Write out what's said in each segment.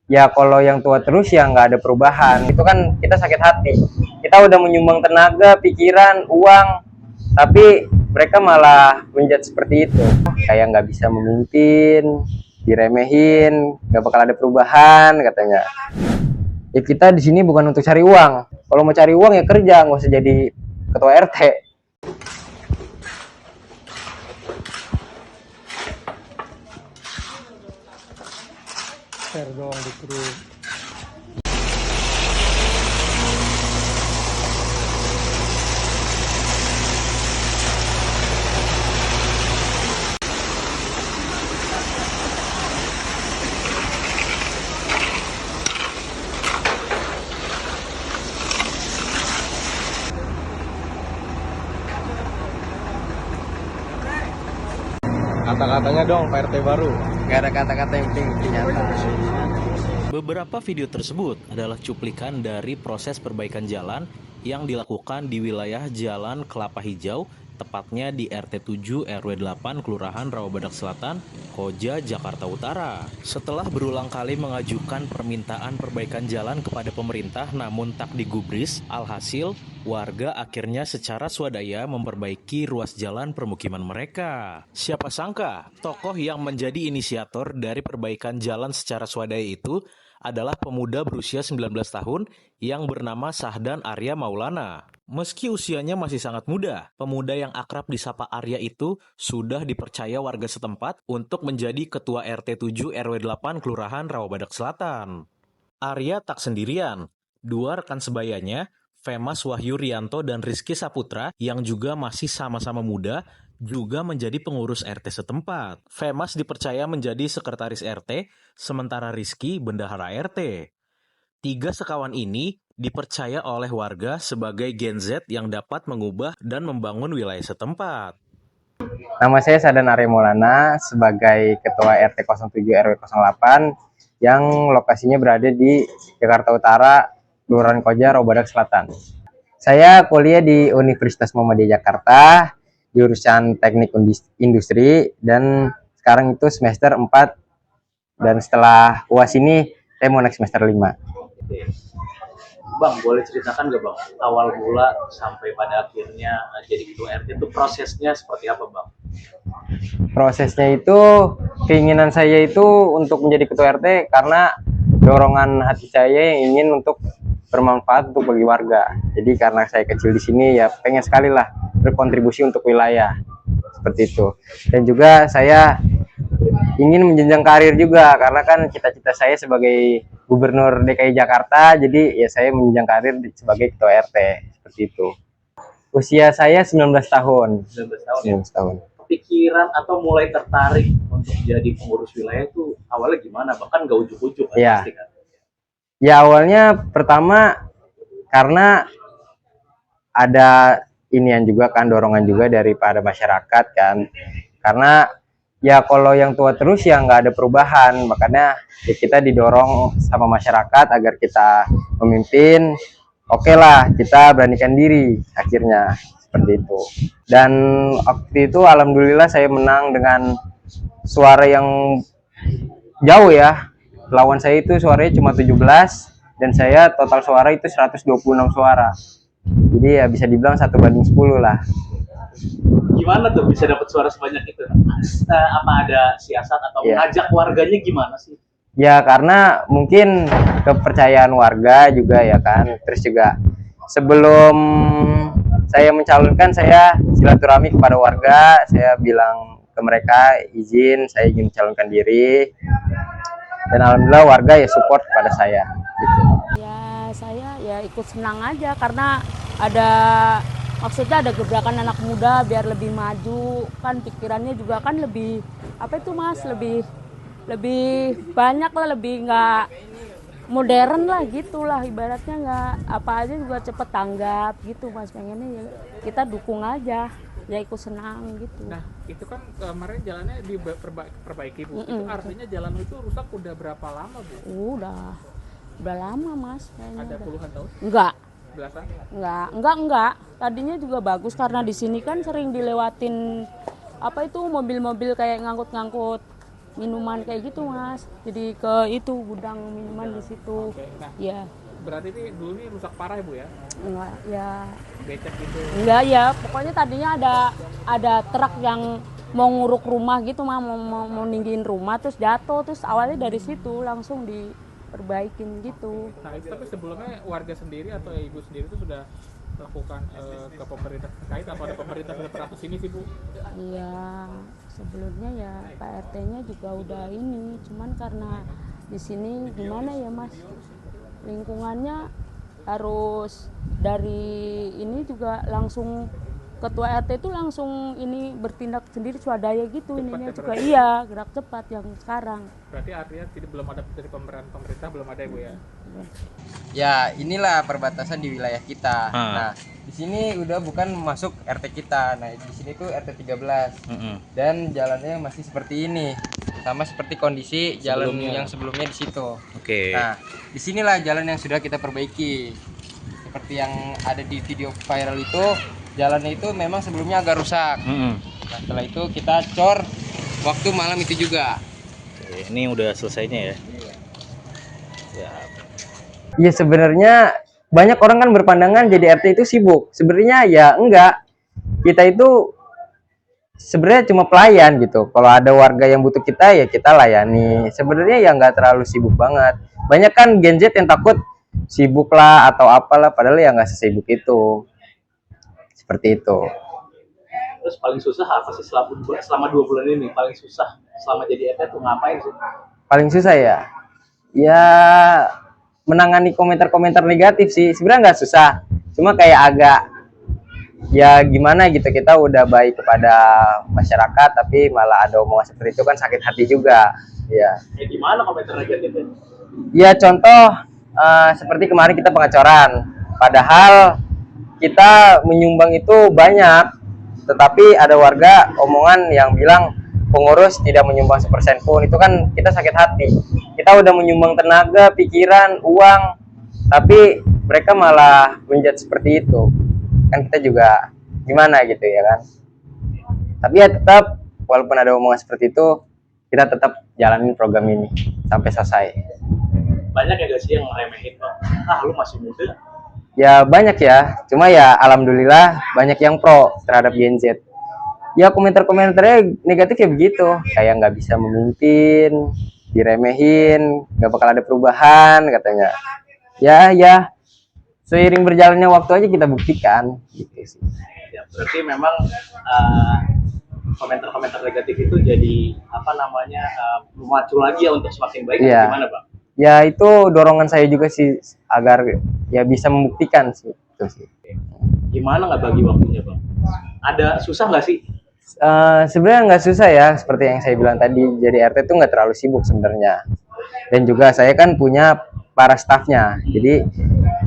Ya kalau yang tua terus ya nggak ada perubahan. Itu kan kita sakit hati. Kita udah menyumbang tenaga, pikiran, uang, tapi mereka malah menjudge seperti itu. Kayak nggak bisa memimpin, diremehin, nggak bakal ada perubahan katanya. Ya kita di sini bukan untuk cari uang. Kalau mau cari uang ya kerja, nggak usah jadi ketua RT. Share doang di grup. Kata-katanya dong Pak RT baru. Gak ada kata-kata yang penting nyata. Beberapa video tersebut adalah cuplikan dari proses perbaikan jalan yang dilakukan di wilayah Jalan Kelapa Hijau, tepatnya di RT 7 RW 8 Kelurahan Rawabadak Selatan, Koja, Jakarta Utara. Setelah berulang kali mengajukan permintaan perbaikan jalan kepada pemerintah namun tak digubris, alhasil warga akhirnya secara swadaya memperbaiki ruas jalan permukiman mereka. Siapa sangka, tokoh yang menjadi inisiator dari perbaikan jalan secara swadaya itu adalah pemuda berusia 19 tahun yang bernama Sahdan Arya Maulana. Meski usianya masih sangat muda, pemuda yang akrab disapa Arya itu sudah dipercaya warga setempat untuk menjadi Ketua RT 7 RW 8 Kelurahan Rawabadak Selatan. Arya tak sendirian. Dua rekan sebayanya, Femas Wahyu Rianto dan Rizky Saputra yang juga masih sama-sama muda, juga menjadi pengurus RT setempat. Femas dipercaya menjadi sekretaris RT, sementara Rizky bendahara RT. Tiga sekawan ini dipercaya oleh warga sebagai Gen Z yang dapat mengubah dan membangun wilayah setempat. Nama saya Sahdan Arya Maulana sebagai Ketua RT 07 RW 08 yang lokasinya berada di Jakarta Utara, Kelurahan Koja, Rawabadak Selatan. Saya kuliah di Universitas Muhammadiyah Jakarta, jurusan Teknik Industri, dan sekarang itu semester 4, dan setelah UAS ini saya mau naik semester 5. Bang, boleh ceritakan gak Bang, awal mula sampai pada akhirnya jadi ketua RT itu prosesnya seperti apa Bang? Prosesnya itu, keinginan saya itu untuk menjadi ketua RT karena dorongan hati saya yang ingin untuk bermanfaat untuk bagi warga. Jadi karena saya kecil di sini ya pengen sekali lah berkontribusi untuk wilayah seperti itu. Dan juga saya ingin menjenjang karir juga karena kan cita-cita saya sebagai Gubernur DKI Jakarta, jadi ya saya menjenjang karir sebagai ketua RT seperti itu. Usia saya 19 tahun. 19 tahun ya? 19 tahun. Pikiran atau mulai tertarik untuk jadi pengurus wilayah itu awalnya gimana Bang? Kan gak ujuk-ujuk kan Ya. pasti kan? Ya awalnya pertama karena ada inian juga kan, dorongan juga daripada masyarakat kan. Karena ya kalau yang tua terus ya nggak ada perubahan, makanya ya kita didorong sama masyarakat agar kita memimpin. Oke lah, kita beranikan diri akhirnya seperti itu. Dan waktu itu alhamdulillah saya menang dengan suara yang jauh ya. Lawan saya itu suaranya cuma 17 dan saya total suara itu 126 suara. Jadi ya bisa dibilang 1/10 lah. Gimana tuh bisa dapat suara sebanyak itu? Apa ada siasat atau mengajak warganya gimana sih? Ya karena mungkin kepercayaan warga juga ya kan. Terus juga sebelum saya mencalonkan, saya silaturahmi kepada warga. Saya bilang ke mereka izin saya ingin mencalonkan diri. Dan alhamdulillah warga ya support kepada saya gitu. Ya saya ya ikut senang aja karena maksudnya ada gebrakan anak muda biar lebih maju, kan pikirannya juga kan lebih apa itu Mas, lebih banyak lah, lebih nggak modern lah gitulah, ibaratnya nggak apa aja juga cepet tanggap gitu Mas, pengennya ya kita dukung aja, ya ikut senang gitu. Nah itu kan kemarin jalannya diperbaiki Bu. Itu artinya jalan itu rusak udah berapa lama Bu? Udah lama Mas kayaknya. Ada puluhan tahun? Enggak. Belasan? Enggak. Tadinya juga bagus karena di sini kan sering dilewatin apa itu mobil-mobil kayak ngangkut-ngangkut minuman kayak gitu mas. Jadi ke itu gudang minuman di situ. Oke, nah Ya berarti ini dulu nih rusak parah ya Bu ya? enggak ya Becek gitu. enggak ya. Pokoknya tadinya ada truk yang mau nguruk rumah gitu mah, mau ninggiin rumah terus jatuh, terus awalnya dari situ langsung diperbaikin gitu. Nah itu tapi sebelumnya warga sendiri atau ibu sendiri itu sudah melakukan ke pemerintah terkait, atau ada pemerintah sudah pernah ke sini sih Bu? Iya, sebelumnya ya Pak RT-nya juga udah ini, cuman karena di sini gimana ya Mas, lingkungannya harus dari ini juga langsung ketua RT itu langsung ini bertindak sendiri swadaya gitu, Cepat ininya ya juga berarti? iya gerak cepat yang sekarang. Berarti artinya tidak, belum ada dari pemerintah belum ada ya Bu ya? Ya inilah perbatasan di wilayah kita. Ah. Nah di sini udah bukan masuk RT kita. Nah di sini tuh RT 13 dan jalannya masih seperti ini, sama seperti kondisi jalan Sebelumnya. yang sebelumnya di situ. Oke. Nah disinilah jalan yang sudah kita perbaiki. Seperti yang ada di video viral itu, jalannya itu memang sebelumnya agak rusak. Nah setelah itu kita cor waktu malam itu juga. Oke, ini udah selesainya ya. Ya. Iya sebenarnya banyak orang kan berpandangan jadi RT itu sibuk. Sebenarnya ya enggak. Kita itu sebenarnya cuma pelayan gitu. Kalau ada warga yang butuh kita ya kita layani. Sebenarnya ya enggak terlalu sibuk banget. Banyak kan Gen Z yang takut sibuk lah atau apalah, padahal ya nggak sesibuk itu. Seperti itu. Terus paling susah apa sih selama 2 bulan ini? Paling susah selama jadi RT tuh ngapain sih? Paling susah ya. Ya menangani komentar-komentar negatif sih. Sebenarnya nggak susah. Cuma kayak agak ya gimana gitu, kita udah baik kepada masyarakat tapi malah ada omongan seperti itu kan sakit hati juga. Ya. Ya gimana komentar negatifnya? Ya contoh seperti kemarin kita pengecoran. Padahal kita menyumbang itu banyak, tetapi ada warga omongan yang bilang pengurus tidak menyumbang 1% pun. Itu kan kita sakit hati. Kita udah menyumbang tenaga, pikiran, uang, tapi mereka malah menjudge seperti itu. Kan kita juga gimana gitu ya kan. Tapi ya tetap walaupun ada omongan seperti itu, kita tetap jalanin program ini sampai selesai. Banyak ya gak sih yang ngeremehin Bang? Ah lu masih muda. Ya banyak ya, cuma ya alhamdulillah banyak yang pro terhadap Gen Z. Ya komentar-komentarnya negatif ya begitu, kayak nggak bisa memimpin, diremehin, nggak bakal ada perubahan katanya. Ya, seiring berjalannya waktu aja kita buktikan, gitu sih. Ya, berarti memang komentar-komentar negatif itu jadi apa namanya memacu lagi ya untuk semakin baik. Iya. Gimana Bang? Ya itu dorongan saya juga sih agar ya bisa membuktikan sih, itu sih. Gimana nggak bagi waktunya Bang? Ada susah nggak sih? Sebenarnya nggak susah ya, seperti yang saya bilang tadi, jadi RT itu nggak terlalu sibuk sebenarnya. Dan juga saya kan punya para stafnya, jadi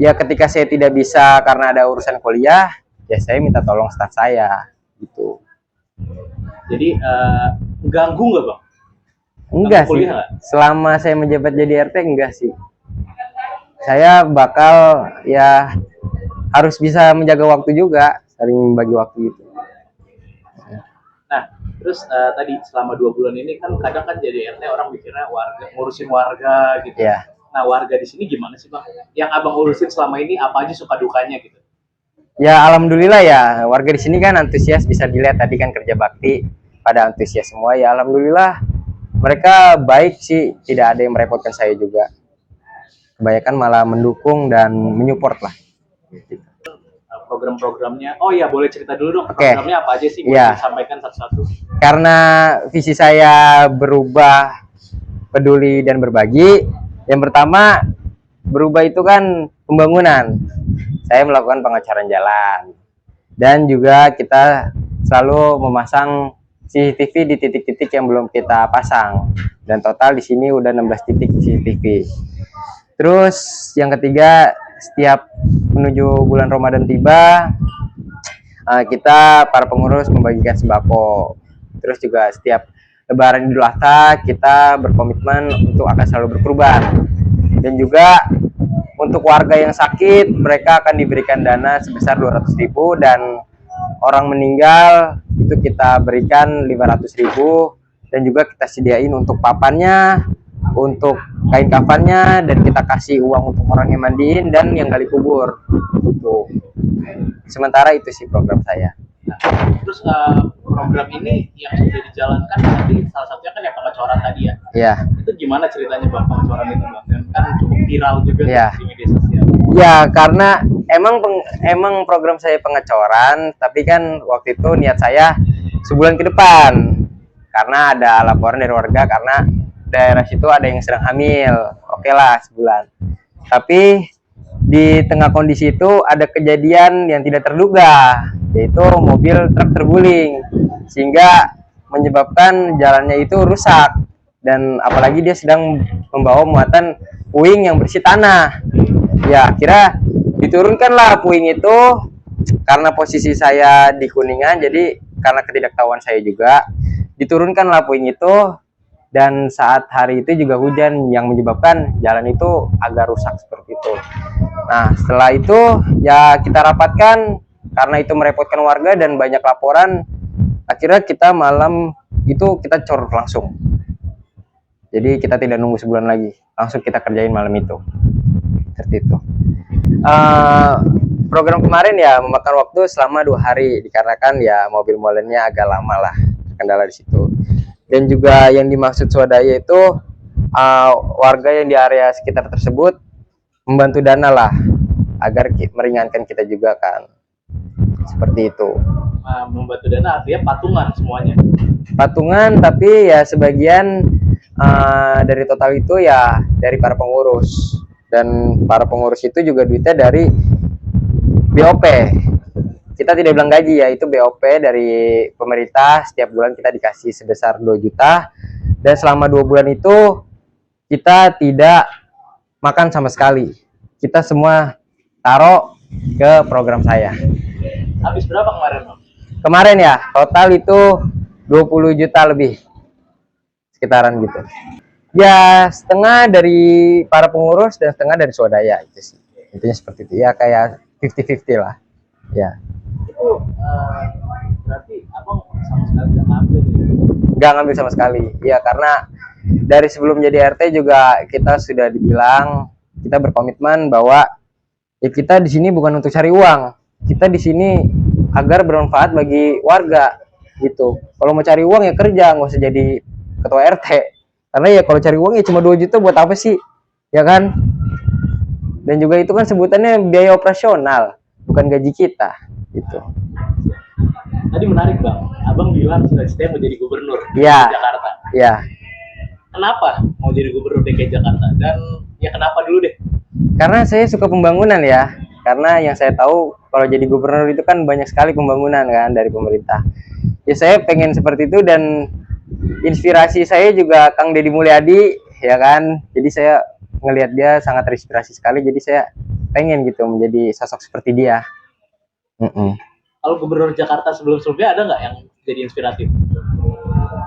ya ketika saya tidak bisa karena ada urusan kuliah, ya saya minta tolong staf saya, gitu. Jadi ganggu nggak Bang? Enggak Kamu sih, kuliah nggak? selama saya menjabat jadi RT enggak sih. Saya bakal ya harus bisa menjaga waktu juga, saling membagi waktu gitu. Nah, terus tadi selama 2 bulan ini kan kadang kan jadi RT orang mikirnya warga, ngurusin warga gitu. Ya. Nah, warga di sini gimana sih Bang? Yang Abang urusin selama ini apa aja suka dukanya gitu? Ya alhamdulillah ya, warga di sini kan antusias, bisa dilihat tadi kan kerja bakti pada antusias semua ya, alhamdulillah mereka baik sih, tidak ada yang merepotkan saya juga. Kebanyakan malah mendukung dan menyupport lah. Program-programnya, oh ya boleh cerita dulu dong. Oke. Programnya apa aja sih? Boleh Iya. disampaikan satu-satu. Karena visi saya berubah, peduli dan berbagi. Yang pertama berubah itu kan pembangunan. Saya melakukan pengecoran jalan dan juga kita selalu memasang CCTV di titik-titik yang belum kita pasang, dan total di sini udah 16 titik CCTV. Terus yang ketiga, setiap menuju bulan Ramadan tiba, kita para pengurus membagikan sembako. Terus juga setiap Lebaran Idul Adha kita berkomitmen untuk akan selalu berkurban. Dan juga untuk warga yang sakit, mereka akan diberikan dana sebesar 200.000, dan orang meninggal itu kita berikan 500.000 dan juga kita sediain untuk papannya, untuk kain kafannya, dan kita kasih uang untuk orang yang mandiin dan yang gali kubur gitu. Sementara itu sih program saya. Terus program ini yang sudah dijalankan tadi salah satunya kan yang pengecoran tadi ya. Ya. Itu gimana ceritanya Bang pengecoran itu Bang? Dan kan cukup viral juga Ya. di media sosial. Ya, karena emang program saya pengecoran, tapi kan waktu itu niat saya sebulan ke depan. Karena ada laporan dari warga karena daerah situ ada yang sedang hamil. Oke lah, sebulan. Tapi di tengah kondisi itu ada kejadian yang tidak terduga, yaitu mobil truk terguling sehingga menyebabkan jalannya itu rusak, dan apalagi dia sedang membawa muatan puing yang berisi tanah. Ya, kira diturunkanlah puing itu karena posisi saya di Kuningan, jadi karena ketidaktahuan saya juga diturunkanlah puing itu, dan saat hari itu juga hujan yang menyebabkan jalan itu agak rusak seperti itu. Nah, setelah itu ya kita rapatkan karena itu merepotkan warga dan banyak laporan. Akhirnya kita malam itu kita cor langsung. Jadi kita tidak nunggu sebulan lagi, langsung kita kerjain malam itu. Seperti itu. Program kemarin ya memakan waktu selama 2 hari dikarenakan ya mobil molennya agak lama lah, kendala di situ. Dan juga yang dimaksud swadaya itu warga yang di area sekitar tersebut membantu dana lah agar meringankan kita juga kan, seperti itu. Membantu dana artinya patungan semuanya. Patungan, tapi ya sebagian dari total itu ya dari para pengurus, dan para pengurus itu juga duitnya dari BOP. Kita tidak bilang gaji ya, itu BOP dari pemerintah. Setiap bulan kita dikasih sebesar 2 juta, dan selama 2 bulan itu kita tidak makan sama sekali. Kita semua taruh ke program saya. Habis berapa kemarin Bang? Kemarin ya total itu 20 juta lebih, sekitaran gitu. Ya setengah dari para pengurus dan setengah dari swadaya, itu sih. Intinya seperti itu ya, kayak 50-50 lah ya. Itu berarti Abang sama sekali nggak ngambil gitu? Nggak ngambil sama sekali ya, karena dari sebelum jadi RT juga kita sudah dibilang, kita berkomitmen bahwa ya kita di sini bukan untuk cari uang, kita di sini agar bermanfaat bagi warga gitu. Kalau mau cari uang ya kerja, nggak usah jadi ketua RT, karena ya kalau cari uang ya cuma 2 juta buat apa sih ya kan. Dan juga itu kan sebutannya biaya operasional, bukan gaji kita gitu. Tadi menarik Bang, Abang bilang cita-citanya mau jadi gubernur Ya. Jakarta. Ya, Kenapa mau jadi gubernur DKI Jakarta? Dan ya kenapa dulu deh? karena saya suka pembangunan ya. Karena yang saya tahu kalau jadi gubernur itu kan banyak sekali pembangunan kan dari pemerintah. Ya saya pengen seperti itu, dan inspirasi saya juga Kang Deddy Mulyadi ya kan. Jadi saya ngelihat dia sangat terinspirasi sekali, jadi saya pengen gitu menjadi sosok seperti dia. Kalau gubernur Jakarta sebelum-sebelumnya ada nggak yang jadi inspiratif?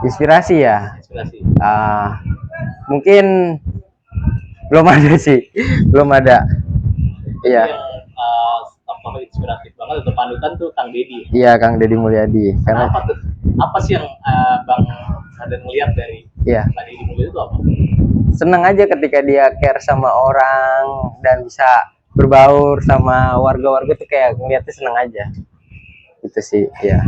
Inspirasi ya. Inspirasi. Mungkin belum ada sih, belum ada. Iya. Yang tokoh inspiratif banget atau panutan tuh Kang Deddy. Iya, Kang Deddy Mulyadi. Karena Kenapa tuh? Apa sih yang Bang Raden ngeliat dari iya, Kang Deddy Mulyadi itu apa? senang aja ketika dia care sama orang dan bisa berbaur sama warga-warga tuh, kayak ngeliatnya senang aja. Itu sih, ya.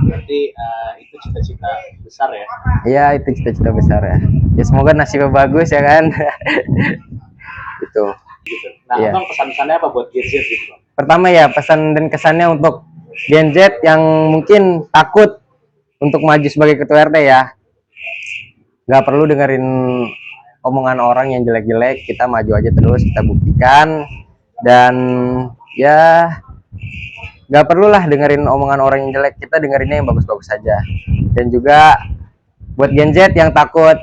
Berarti itu cita-cita besar ya. Iya, itu cita-cita besar ya. Ya semoga nasibnya bagus ya kan. Itu. Gitu. Nah, Iya. Bang pesan-pesannya apa buat Gen Z gitu Bang? Pertama ya, pesan dan kesannya untuk Gen Z yang mungkin takut untuk maju sebagai ketua RT ya. Nggak perlu dengerin omongan orang yang jelek-jelek, kita maju aja terus, kita buktikan. Dan ya nggak perlulah dengerin omongan orang yang jelek, kita dengerinnya yang bagus-bagus saja. Dan juga buat Gen Z yang takut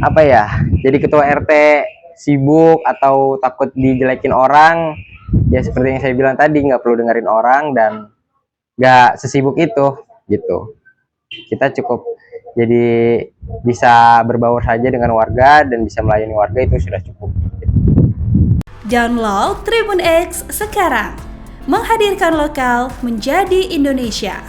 apa ya, jadi ketua RT sibuk atau takut dijelekin orang, ya seperti yang saya bilang tadi, nggak perlu dengerin orang dan nggak sesibuk itu gitu. Kita cukup jadi bisa berbaur saja dengan warga dan bisa melayani warga, itu sudah cukup. Download Tribun X sekarang, menghadirkan lokal menjadi Indonesia.